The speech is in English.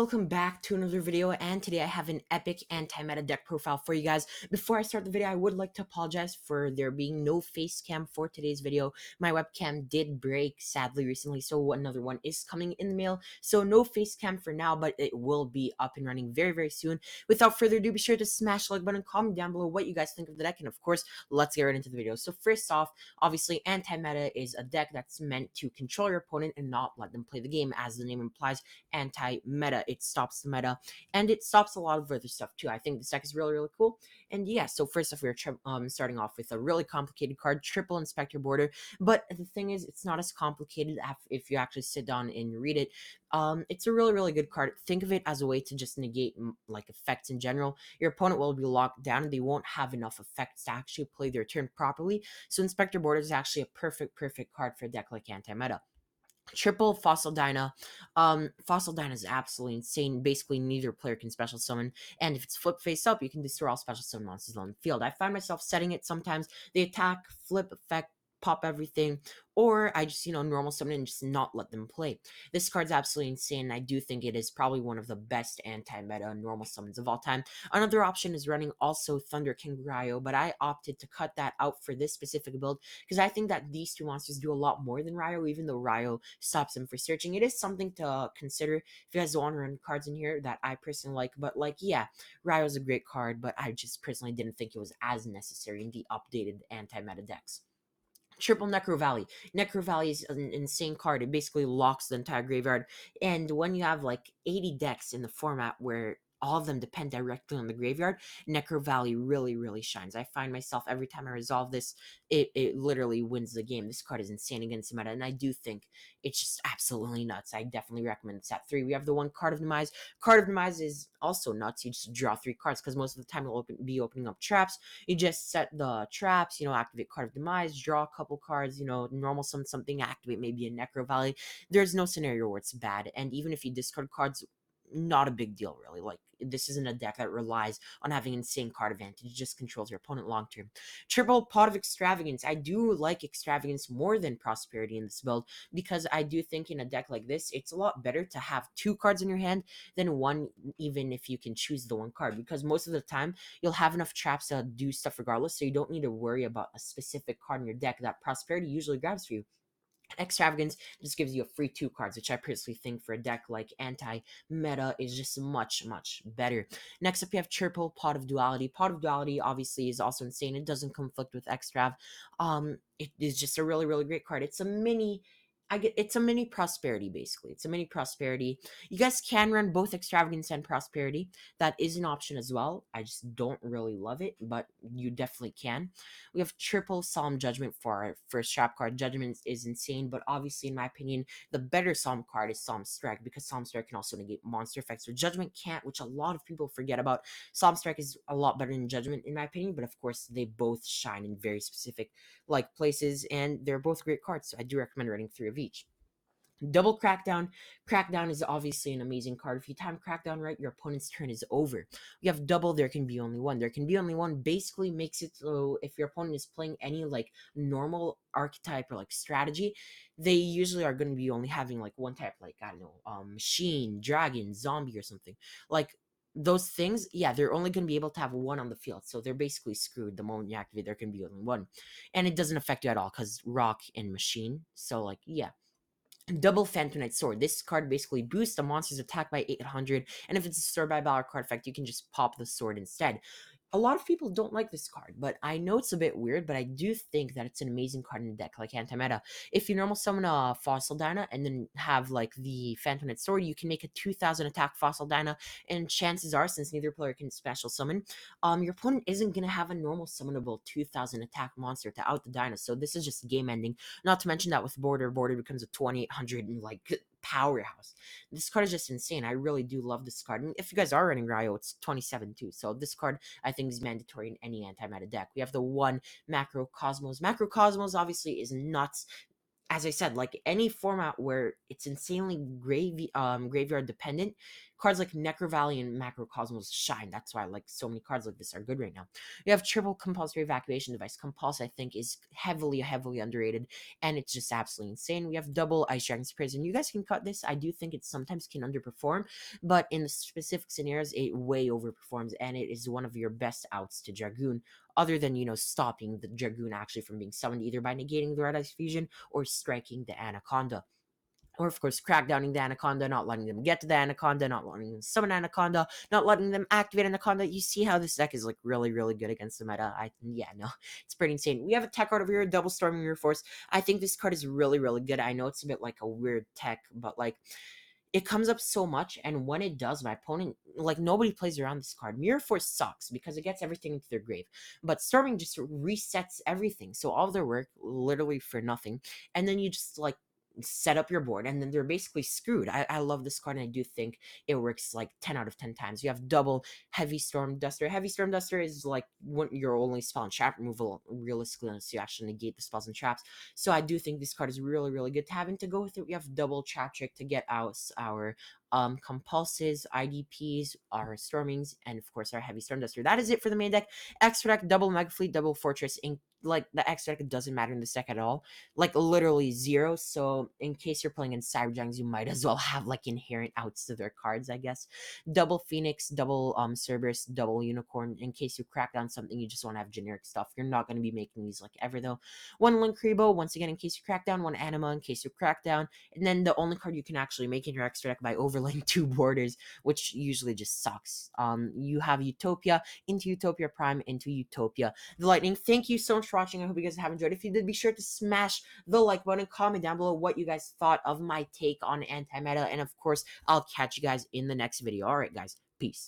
welcome back to another video, and today I have an epic anti-meta deck profile for you guys. Before I start the video, I would like to apologize for there being no face cam for today's video. My webcam did break sadly recently, so another one is coming in the mail. So no face cam for now, but it will be up and running very soon. Without further ado, be sure to smash the like button, comment down below what you guys think of the deck, and of course, let's get right into the video. So first off, obviously anti-meta is a deck that's meant to control your opponent and not let them play the game, as the name implies. Anti-meta, it stops the meta, and it stops a lot of other stuff too. I think this deck is really cool. And yeah, so first off, we're starting off with a really complicated card, triple Inspector Border. But the thing is, it's not as complicated if you actually sit down and read it. It's a really good card. Think of it as a way to just negate like effects in general. Your opponent will be locked down and they won't have enough effects to actually play their turn properly. So Inspector Border is actually a perfect card for a deck like anti-meta. Triple Fossil Dyna. Fossil Dyna is absolutely insane. Basically, neither player can special summon, and if it's flip face up, you can destroy all special summon monsters on the field. I find myself setting it sometimes. They attack, flip, effect, pop everything, or I just, normal summon and just not let them play. This card's absolutely insane. I do think it is probably one of the best anti-meta normal summons of all time. Another option is running also SpartaKing Ryo, but I opted to cut that out for this specific build because I think that these two monsters do a lot more than Ryo, even though Ryo stops them for searching. It is something to consider if you guys don't want to run cards in here that I personally like, but yeah, Ryo's a great card, but I just personally didn't think it was as necessary in the updated anti-meta decks. Triple Necro Valley. Necro Valley is an insane card. It basically locks the entire graveyard. And when you have like 80 decks in the format where all of them depend directly on the graveyard, Necro Valley really shines. I find myself every time I resolve this, it literally wins the game. This card is insane against the meta, and I do think it's just absolutely nuts. I definitely recommend it's at 3. We have the one Card of Demise. Card of Demise is also nuts. You just draw 3 cards because most of the time you'll be opening up traps. You just set the traps, activate Card of Demise, draw a couple cards, normal something, activate maybe a Necro Valley. There's no scenario where it's bad, and even if you discard cards, not a big deal, really. Like, this isn't a deck that relies on having insane card advantage. It just controls your opponent long term. Triple Pot of Extravagance. I do like Extravagance more than Prosperity in this build because I do think in a deck like this, it's a lot better to have 2 cards in your hand than 1, even if you can choose the 1 card, because most of the time you'll have enough traps to do stuff regardless, so you don't need to worry about a specific card in your deck that Prosperity usually grabs for you. Extravagance just gives you a free 2 cards, which I personally think for a deck like anti-meta is just much better. Next up, you have Triple Pot of Duality. Pot of Duality obviously is also insane. It doesn't conflict with Extrav. It is just a really great card. It's a mini it's a mini Prosperity, basically. It's a mini Prosperity. You guys can run both Extravagance and Prosperity. That is an option as well. I just don't really love it, but you definitely can. We have Triple Solemn Judgment for our first trap card. Judgment is insane, but obviously, in my opinion, the better Solemn card is Solemn Strike, because Solemn Strike can also negate monster effects, so Judgment can't, which a lot of people forget about. Solemn Strike is a lot better than Judgment, in my opinion, but of course, they both shine in very specific places, and they're both great cards, so I do recommend running 3 of each. Double Crackdown. Crackdown is obviously an amazing card. If you time Crackdown right, your opponent's turn is over. We have double There Can Be Only One. There Can Be Only One basically makes it so if your opponent is playing any normal archetype or strategy, they usually are going to be only having one type, I don't know, machine, dragon, zombie, or something. Those things, yeah, they're only going to be able to have 1 on the field, so they're basically screwed the moment you activate There Can Be Only One. And it doesn't affect you at all because rock and machine, so yeah. Double Phantomite Sword. This card basically boosts a monster's attack by 800, and if it's a sword by Valor card effect, you can just pop the sword instead. A lot of people don't like this card, but I know it's a bit weird, but I do think that it's an amazing card in a deck like anti-meta. If you normal summon a Fossil Dyna and then have the Phantomite Sword, you can make a 2000 attack Fossil Dyna, and chances are, since neither player can special summon, your opponent isn't going to have a normal summonable 2000 attack monster to out the Dyna, so this is just game ending. Not to mention that with Border becomes a 2800 and powerhouse. This card is just insane. I really do love this card. And if you guys are running Ryo, it's 27 too. So this card, I think, is mandatory in any anti-meta deck. We have the one Macrocosmos. Macrocosmos obviously is nuts. As I said, any format where it's insanely graveyard dependent, Cards like Necrovalley and Macrocosmos shine. That's why like so many cards like this are good right now. You have triple compulsory evacuation device. Compulse, I think, is heavily underrated, and it's just absolutely insane. We have double Ice Dragon's Prison. You guys can cut this. I do think it sometimes can underperform, but in the specific scenarios, it way overperforms, and it is one of your best outs to Dragoon, other than, stopping the Dragoon actually from being summoned either by negating the Red Ice Fusion or striking the Anaconda. Or, of course, crackdowning the Anaconda, not letting them get to the Anaconda, not letting them summon Anaconda, not letting them activate Anaconda. You see how this deck is, like, really good against the meta. Yeah, no, it's pretty insane. We have a tech card over here, Double Storming Mirror Force. I think this card is really good. I know it's a bit like a weird tech, but, like, it comes up so much, and when it does, my opponent, like, nobody plays around this card. Mirror Force sucks because it gets everything into their grave, but Storming just resets everything, so all their work literally for nothing, and then you just, like, set up your board, and then they're basically screwed. I love this card, and I do think it works like 10 out of 10 times. You have double Heavy Storm Duster. Heavy Storm Duster is like your only spell and trap removal, realistically, unless you actually negate the spells and traps. So I do think this card is really good to have. And to go with it, we have double Trap Trick to get out our compulses, IDPs, our stormings, and of course our Heavy Storm Duster. That is it for the main deck. Extra deck, double Mega Fleet, double Fortress. Like, the extra deck doesn't matter in this deck at all, like literally zero. So in case you're playing in Cyberjunks, you might as well have like inherent outs to their cards, I guess. Double Phoenix, double Cerberus, double Unicorn. In case you crack down something, you just want to have generic stuff. You're not going to be making these like ever though. One Linkribo, once again, in case you crack down. One Anima, in case you crack down. And then the only card you can actually make in your extra deck by overlaying 2 borders, which usually just sucks. You have Utopia, into Utopia Prime, into Utopia the Lightning. Thank you so much for watching. I hope you guys have enjoyed. If you did, be sure to smash the like button, comment down below what you guys thought of my take on anti-meta, and of course, I'll catch you guys in the next video. All right, guys, peace.